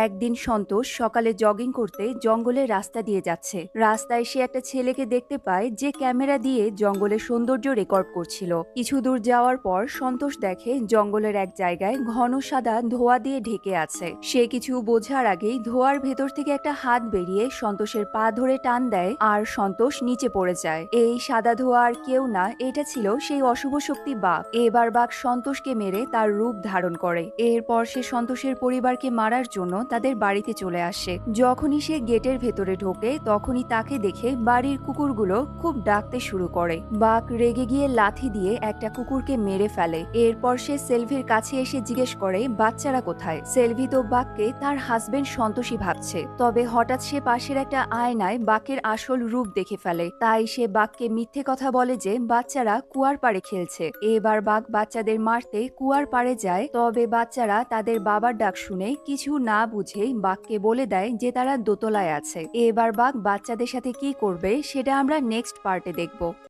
একদিন সন্তোষ সকালে জগিং করতে জঙ্গলের রাস্তা দিয়ে যাচ্ছে। রাস্তায় সে একটা ছেলেকে দেখতে পায় যে ক্যামেরা দিয়ে জঙ্গলের সৌন্দর্য রেকর্ড করছিল। কিছু দূর যাওয়ার পর সন্তোষ দেখে জঙ্গলের এক জায়গায় ঘন সাদা ধোঁয়া দিয়ে ঢেকে আছে। সে কিছু বোঝার আগেই ধোঁয়ার ভেতর থেকে একটা হাত বেরিয়ে সন্তোষের পা ধরে টান দেয় আর সন্তোষ নিচে পড়ে যায়। এই সাদা ধোঁয়া আর কেউ না, এটা ছিল সেই অশুভ শক্তি বাঘ। এবার বাঘ সন্তোষকে মেরে তার রূপ ধারণ করে। এরপর সে সন্তোষের পরিবারকে মারার জন্য তাদের বাড়িতে চলে আসে। যখনই সে গেটের ভেতরে ঢোকে তখনই তাকে দেখে বাড়ির কুকুরগুলো খুব ডাকতে শুরু করে। বাঘ রেগে গিয়ে লাথি দিয়ে একটা কুকুরকে মেরে ফেলে। এরপর সে সেলভির কাছে এসে জিজ্ঞেস করে বাচ্চারা কোথায়। সেলভি তো বাঘকে তার হাজবেন্ড সন্তোষী ভাবছে, তবে হঠাৎ সে পাশের একটা আয়নায় বাঘের আসল রূপ দেখে ফেলে। তাই সে বাঘকে মিথ্যে কথা বলে যে বাচ্চারা কুয়ার পাড়ে খেলছে। এবার বাঘ বাচ্চাদের মারতে কুয়ার পাড়ে যায়, তবে বাচ্চারা তাদের বাবার ডাক শুনে কিছু না বুঝেই বাঘকে বলে দেয় যে তারা দোতলায় আছে। এবার বাঘ বাচ্চাদের সাথে কি করবে সেটা আমরা নেক্সট পার্টে দেখব।